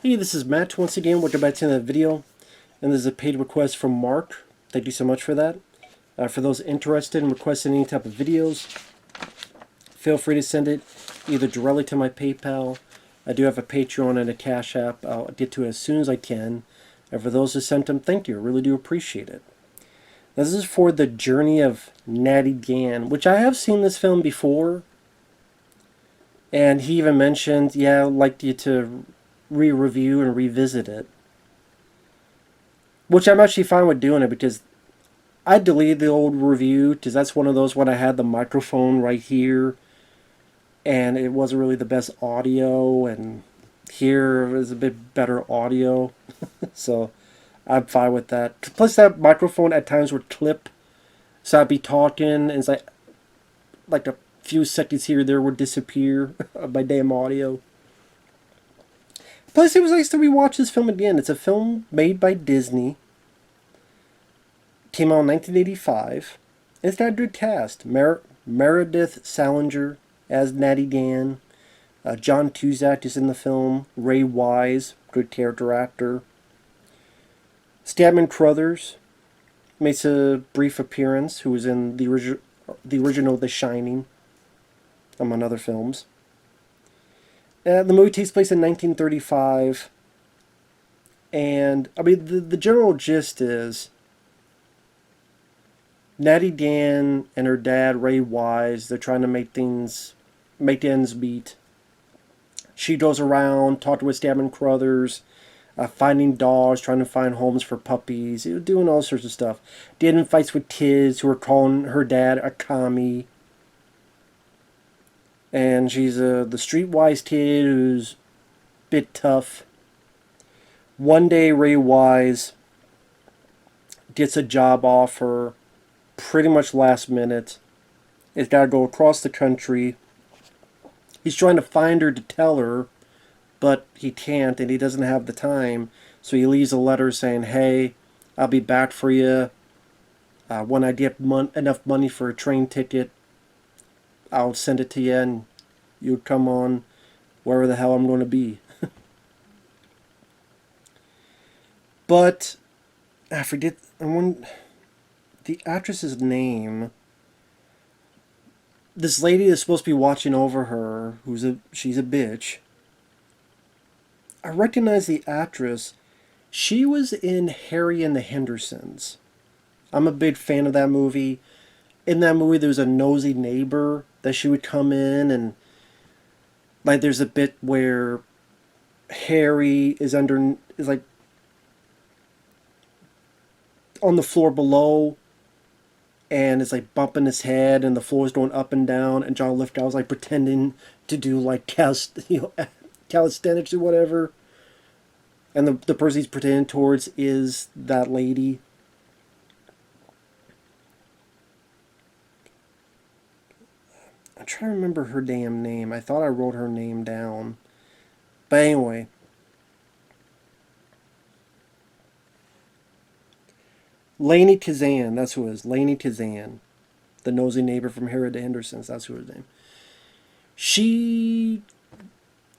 Hey, this is Matt once again. Welcome back to another video. And this is a paid request from Mark. Thank you so much for that. For those interested in requesting any type of videos, feel free to send it either directly to my PayPal. I do have a Patreon and a Cash App. I'll get to it as soon as I can. And for those who sent them, thank you. I really do appreciate it. Now, this is for the Journey of Natty Gann, which I have seen this film before. And he even mentioned, yeah, I'd like you to re-review and revisit it. Which I'm actually fine with doing it because I deleted the old review because that's one of those when I had the microphone right here and it wasn't really the best audio, and here is a bit better audio. So I'm fine with that. Plus that microphone at times would clip, so I'd be talking and it's like a few seconds here or there would disappear of my damn audio. Plus, it was nice to rewatch this film again. It's a film made by Disney. Came out in 1985. It's got a good cast. Meredith Salenger as Natty Gann. John Cusack is in the film. Ray Wise, good character actor. Stedman Crothers makes a brief appearance, who was in the original The Shining, among other films. The movie takes place in 1935, and I mean the general gist is Natty Gann and her dad Ray Wise, they're trying to make ends meet. She goes around talking with Stedman Crothers, finding dogs, trying to find homes for puppies, doing all sorts of stuff. Getting in fights with kids who are calling her dad a commie. And she's the streetwise kid who's a bit tough. One day, Ray Wise gets a job offer, pretty much last minute. He's got to go across the country. He's trying to find her to tell her, but he can't, and he doesn't have the time. So he leaves a letter saying, "Hey, I'll be back for you. When I get enough money for a train ticket, I'll send it to you and you come on wherever the hell I'm going to be." But I forget the actress's name. This lady is supposed to be watching over her, she's a bitch. I recognize the actress. She was in Harry and the Hendersons. I'm a big fan of that movie. In that movie, there was a nosy neighbor that she would come in, and like there's a bit where Harry is like on the floor below, and it's like bumping his head, and the floor is going up and down, and John Lithgow's like pretending to do like calisthenics or whatever, and the person he's pretending towards is that lady. I'm trying to remember her damn name. I thought I wrote her name down. But anyway. Lainie Kazan, that's who it is. Lainie Kazan. The nosy neighbor from Harry the Hendersons, that's who his name. She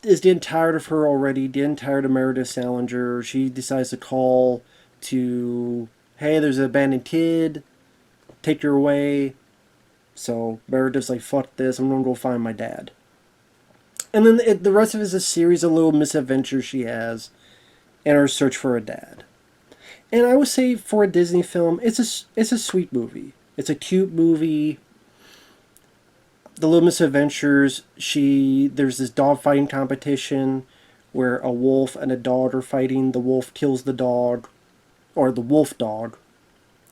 is getting tired of her already, getting tired of Meredith Salenger. She decides to call to, "Hey, there's an abandoned kid. Take her away." So Meredith's like, "Fuck this, I'm gonna go find my dad." And then the rest of it is a series of little misadventures she has in her search for a dad. And I would say for a Disney film, it's a sweet movie. It's a cute movie. The Little Misadventures, there's this dog fighting competition where a wolf and a dog are fighting. The wolf kills the dog, or the wolf dog.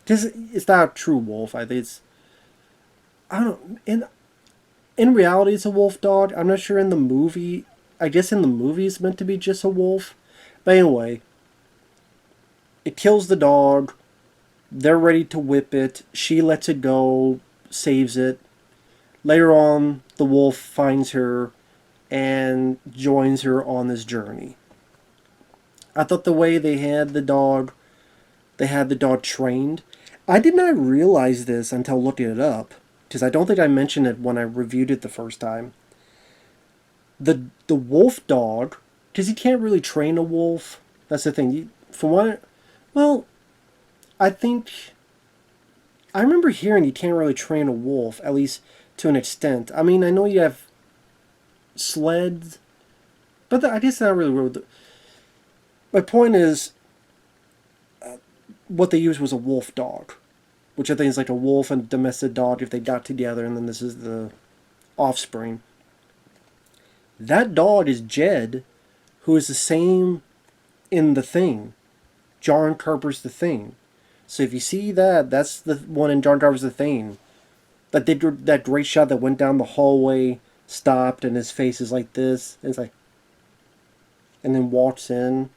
Because it's not a true wolf. I think I don't know. In reality, it's a wolf dog. I'm not sure in the movie. I guess in the movie it's meant to be just a wolf. But anyway, it kills the dog. They're ready to whip it. She lets it go, saves it. Later on, the wolf finds her and joins her on this journey. I thought the way they had the dog trained. I did not realize this until looking it up, because I don't think I mentioned it when I reviewed it the first time. The wolf dog because you can't really train a wolf. That's the thing. For one, well, I think I remember hearing you can't really train a wolf, at least to an extent. I mean, I know you have sleds, but I guess not really. My point is, what they used was a wolf dog, which I think is like a wolf and domestic dog if they got together, and then this is the offspring. That dog is Jed, who is the same in The Thing. John Carpenter's The Thing. So if you see that, that's the one in John Carpenter's The Thing. That did that great shot that went down the hallway, stopped, and his face is like this. And it's like, and then walks in.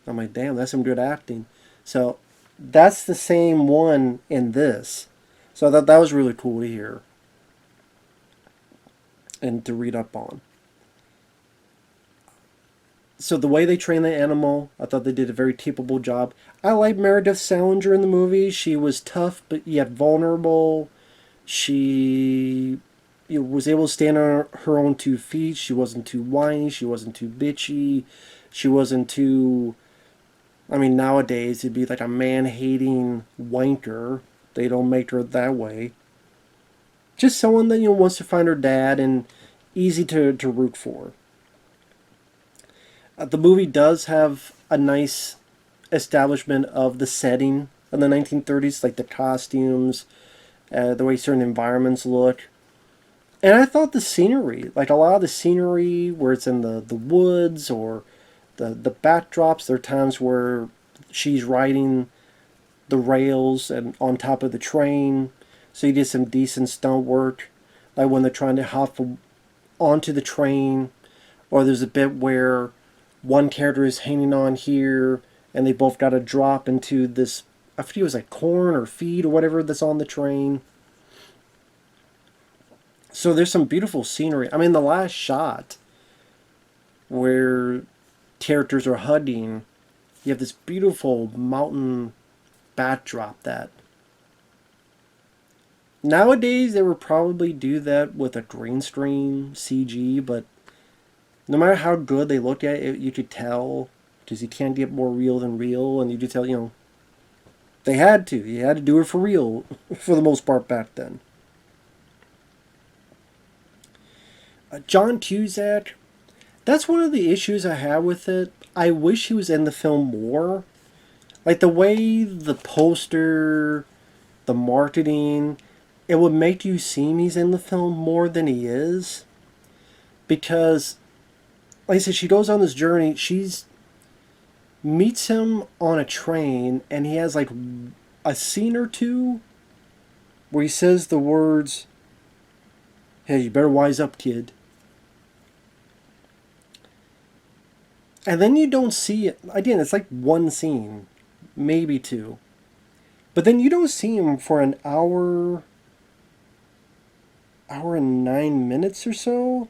I'm like, damn, that's some good acting. So that's the same one in this. So I thought that was really cool to hear and to read up on. So the way they train the animal, I thought they did a very capable job. I like Meredith Salenger in the movie. She was tough, but yet vulnerable. She was able to stand on her own 2 feet. She wasn't too whiny. She wasn't too bitchy. She wasn't too... I mean, nowadays it'd be like a man-hating wanker. They don't make her that way. Just someone that wants to find her dad and easy to root for. The movie does have a nice establishment of the setting of the 1930s, like the costumes, the way certain environments look. And I thought the scenery, like a lot of the scenery where it's in the woods or the backdrops, there are times where she's riding the rails and on top of the train. So you did some decent stunt work, like when they're trying to hop onto the train, or there's a bit where one character is hanging on here and they both got to drop into this, I forget it was like corn or feed or whatever that's on the train. So there's some beautiful scenery. I mean, the last shot where characters are hugging, you have this beautiful mountain backdrop that nowadays they would probably do that with a green screen CG, but no matter how good they look at it, you could tell, because you can't get more real than real, and you could tell, they had to. You had to do it for real, for the most part back then. John Cusack, that's one of the issues I have with it. I wish he was in the film more. Like the way the poster, the marketing, it would make you seem he's in the film more than he is. Because, like I said, she goes on this journey. Meets him on a train, and he has like a scene or two where he says the words, "Hey, you better wise up, kid." And then you don't see it. Again, it's like one scene, maybe 2. But then you don't see him for an hour and 9 minutes or so.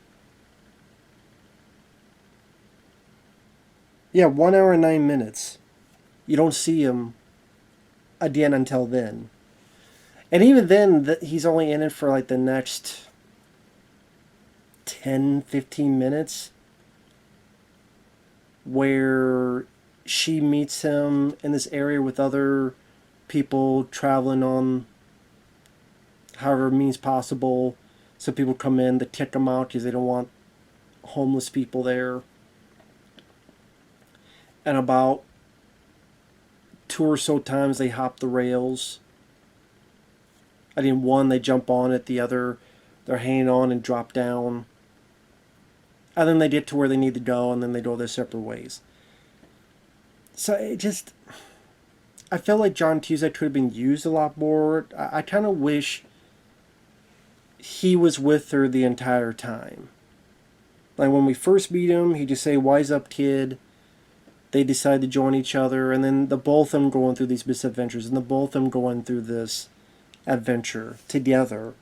Yeah, 1 hour and 9 minutes. You don't see him again until then. And even then, he's only in it for like the next 10, 15 minutes. Where she meets him in this area with other people traveling on however means possible. So people come in to kick them out because they don't want homeless people there. And about 2 or so times they hop the rails. I mean, one they jump on it, the other they're hanging on and drop down. And then they get to where they need to go, and then they go their separate ways. So I felt like John Cusack could have been used a lot more. I kind of wish he was with her the entire time. Like when we first meet him, he just say, "Wise up, kid." They decide to join each other, and then the both of them going through these misadventures, and the both of them going through this adventure together.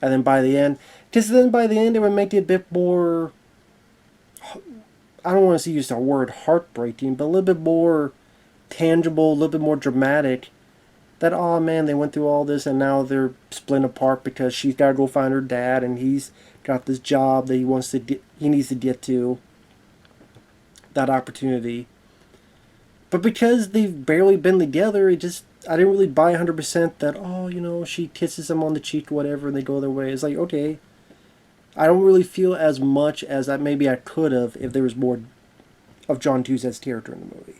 And then by the end, it would make it a bit more, I don't want to use the word heartbreaking, but a little bit more tangible, a little bit more dramatic. That, oh man, they went through all this and now they're split apart because she's got to go find her dad and he's got this job that he needs to get to. that opportunity. But because they've barely been together, I didn't really buy 100% that, oh, she kisses him on the cheek or whatever and they go their way. It's like, okay, I don't really feel as much as that maybe I could have if there was more of John Cusack's character in the movie.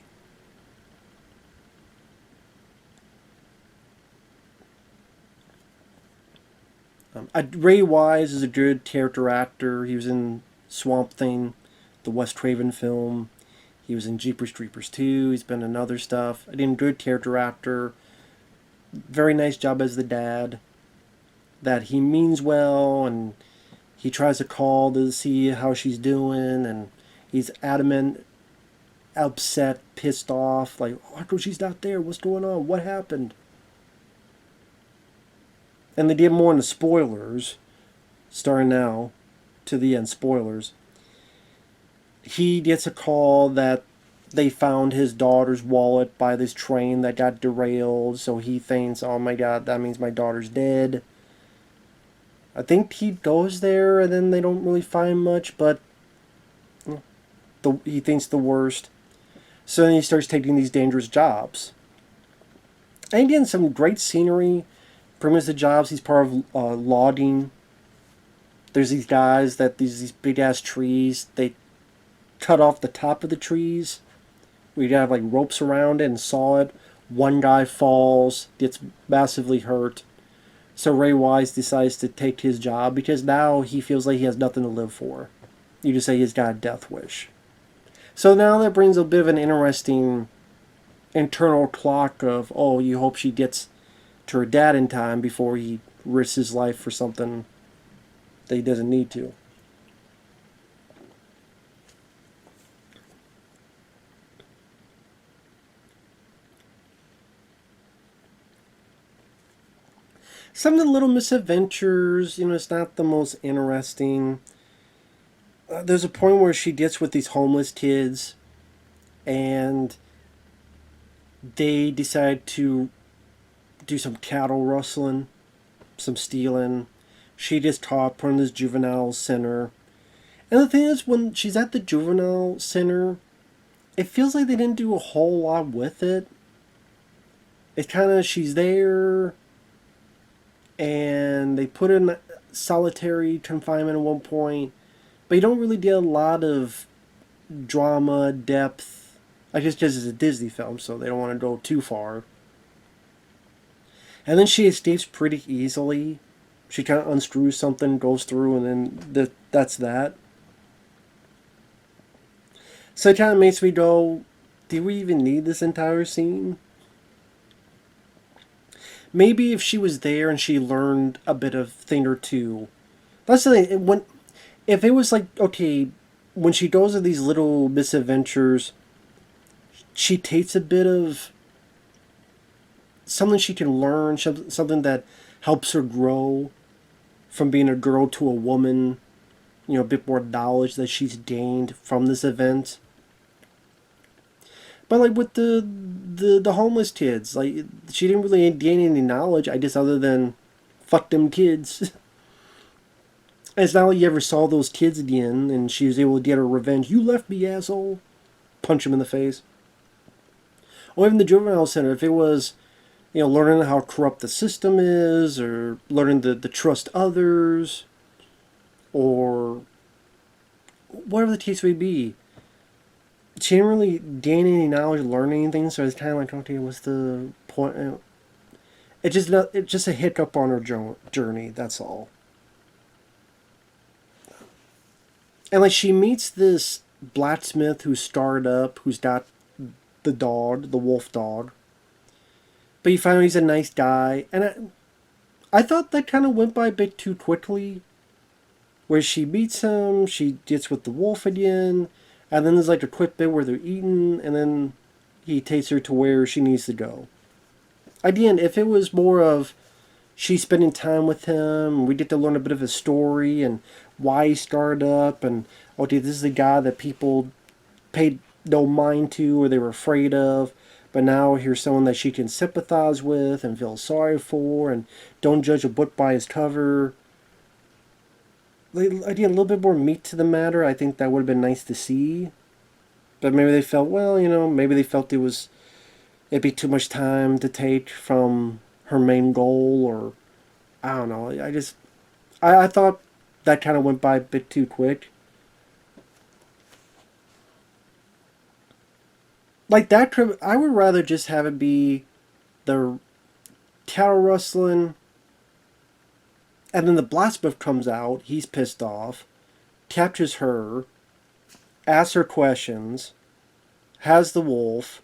Ray Wise is a good character actor. He was in Swamp Thing, the Wes Craven film. He was in Jeepers Creepers 2. He's been in other stuff. Again, good character actor. Very nice job as the dad. That he means well, and he tries to call to see how she's doing, and he's adamant, upset, pissed off, like, how come she's not there? What's going on? What happened? And they get more into spoilers, starting now to the end, spoilers. He gets a call that they found his daughter's wallet by this train that got derailed, so he thinks, oh my god, that means my daughter's dead. I think he goes there and then they don't really find much, but he thinks the worst. So then he starts taking these dangerous jobs. And again, some great scenery. Premise the jobs, he's part of logging. There's these guys these big ass trees, they cut off the top of the trees. We have like ropes around it and saw it. One guy falls, gets massively hurt. So Ray Wise decides to take his job because now he feels like he has nothing to live for. You just say he's got a death wish. So now that brings a bit of an interesting internal clock of, oh, you hope she gets to her dad in time before he risks his life for something that he doesn't need to. Some of the little misadventures, it's not the most interesting. There's a point where she gets with these homeless kids and they decide to do some cattle rustling, some stealing. She gets caught, put in this juvenile center. And the thing is, when she's at the juvenile center, it feels like they didn't do a whole lot with it. It's kind of, she's there, and they put her in solitary confinement at one point, but you don't really get a lot of drama, depth. I guess because it's a Disney film, so they don't want to go too far. And then she escapes pretty easily. She kind of unscrews something, goes through, and then that's that. So it kind of makes me go, do we even need this entire scene? Maybe if she was there and she learned a bit of thing or two. That's the thing. If it was like, okay, when she goes to these little misadventures, she takes a bit of something she can learn, something that helps her grow from being a girl to a woman, a bit more knowledge that she's gained from this event. But like with the homeless kids, like she didn't really gain any knowledge, I guess, other than fuck them kids. And it's not like you ever saw those kids again and she was able to get her revenge. You left me, asshole. Punch him in the face. Or even the juvenile center, if it was, learning how corrupt the system is, or learning to trust others, or whatever the case may be. She didn't really gain any knowledge, learn anything, so it's kind of like, okay, what's the point? It's just a hiccup on her journey, that's all. And like she meets this blacksmith who's starred up, who's got the dog, the wolf dog. But you find out he's a nice guy. And I thought that kind of went by a bit too quickly. Where she meets him, she gets with the wolf again, and then there's like a quick bit where they're eating, and then he takes her to where she needs to go. Again, if it was more of she spending time with him, we get to learn a bit of his story and why he started up, and okay, this is the guy that people paid no mind to or they were afraid of, but now here's someone that she can sympathize with and feel sorry for, and don't judge a book by its cover. Again, a little bit more meat to the matter. I think that would have been nice to see. But maybe they felt, well, maybe they felt it'd be too much time to take from her main goal, or I don't know. I thought that kind of went by a bit too quick. Like that trip, I would rather just have it be the cattle rustling, and then the blacksmith comes out. He's pissed off, captures her, asks her questions, has the wolf.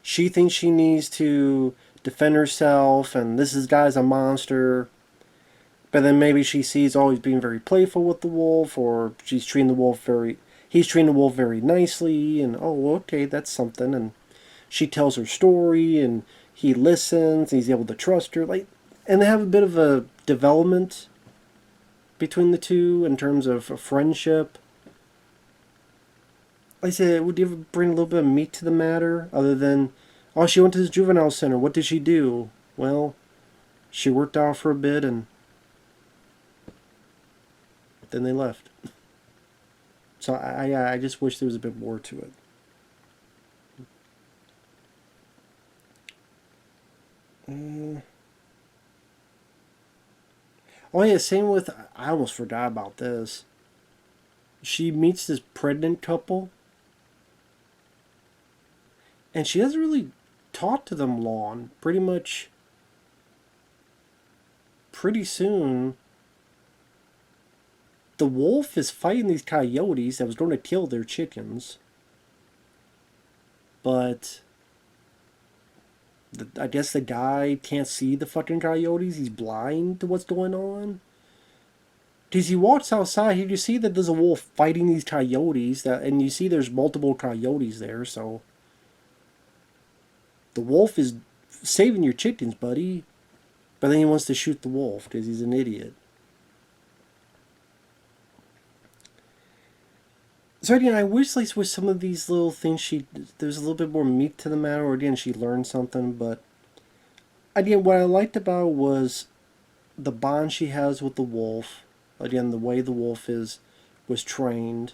She thinks she needs to defend herself, and this guy's a monster. But then maybe she sees, oh, he's being very playful with the wolf, or he's treating the wolf very nicely, and oh, okay, that's something. And she tells her story, and he listens, and he's able to trust her. And they have a bit of a development between the two in terms of a friendship. Like I said, would you ever bring a little bit of meat to the matter, other than, oh, she went to this juvenile center. What did she do? Well, she worked out for a bit, and then they left. So I just wish there was a bit more to it. Oh yeah, same with, I almost forgot about this. She meets this pregnant couple, and she doesn't really talk to them long. Pretty much, pretty soon, the wolf is fighting these coyotes that was going to kill their chickens. But I guess the guy can't see the fucking coyotes. He's blind to what's going on. Because he walks outside, you see that there's a wolf fighting these coyotes, and you see there's multiple coyotes there, so the wolf is saving your chickens, buddy. But then he wants to shoot the wolf because he's an idiot. So again, I wish like with some of these little things there's a little bit more meat to the matter, or again she learned something. But again, what I liked about was the bond she has with the wolf. Again, the way the wolf was trained.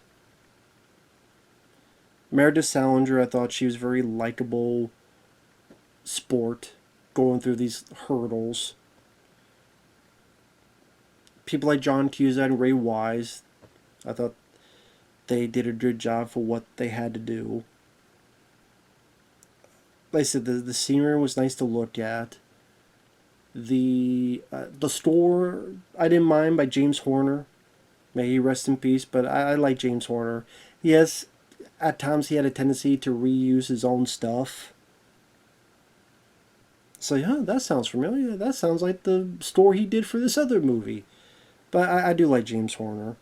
Meredith Salenger, I thought she was very likable sport, going through these hurdles. People like John Cusack and Ray Wise, I thought they did a good job for what they had to do. Like I said, the scenery was nice to look at. The score I didn't mind, by James Horner. May he rest in peace. But I like James Horner. Yes, at times he had a tendency to reuse his own stuff. So yeah, that sounds familiar. That sounds like the score he did for this other movie. But I do like James Horner.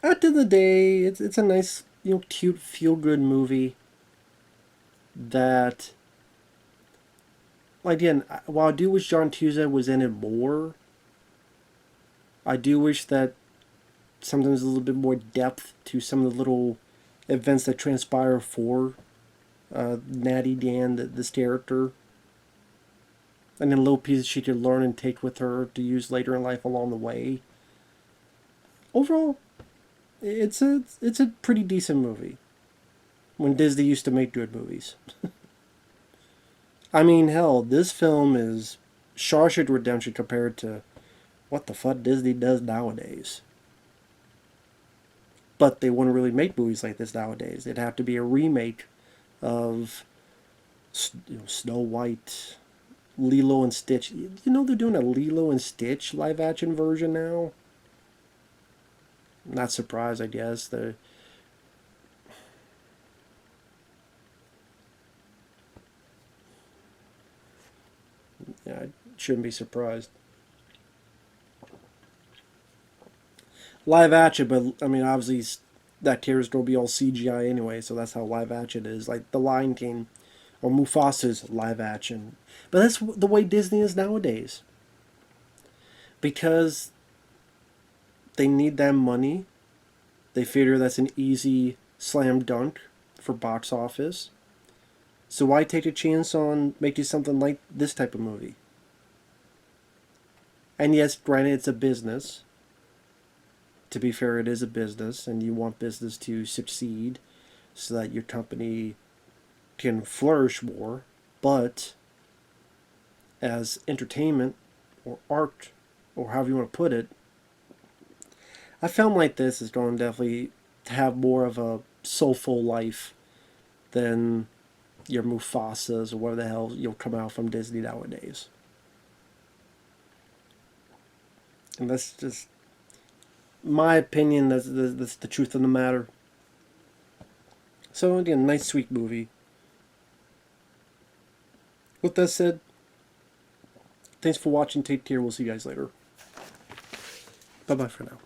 At the end of the day, it's a nice, cute, feel-good movie that, again, while I do wish John Cusack was in it more, I do wish that sometimes a little bit more depth to some of the little events that transpire for Natty Gann, this character, and then little pieces she could learn and take with her to use later in life along the way. Overall, it's a pretty decent movie. When Disney used to make good movies. I mean, hell, this film is Shawshank Redemption compared to what the fuck Disney does nowadays. But they wouldn't really make movies like this nowadays. It'd have to be a remake of Snow White, Lilo and Stitch. They're doing a Lilo and Stitch live action version now? Not surprised, I guess. I shouldn't be surprised. Live action, but I mean, obviously, that character's going to be all CGI anyway, so that's how live action is. Like The Lion King or Mufasa's live action. But that's the way Disney is nowadays. Because they need that money. They figure that's an easy slam dunk for box office. So why take a chance on making something like this type of movie? And yes, granted, it's a business. to be fair, it is a business, and you want business to succeed so that your company can flourish more. But as entertainment or art, or however you want to put it, a film like this is going to definitely have more of a soulful life than your Mufasas or whatever the hell you'll come out from Disney nowadays. And that's just my opinion. That's the truth of the matter. So again, nice sweet movie. With that said, thanks for watching. Take care. We'll see you guys later. Bye bye for now.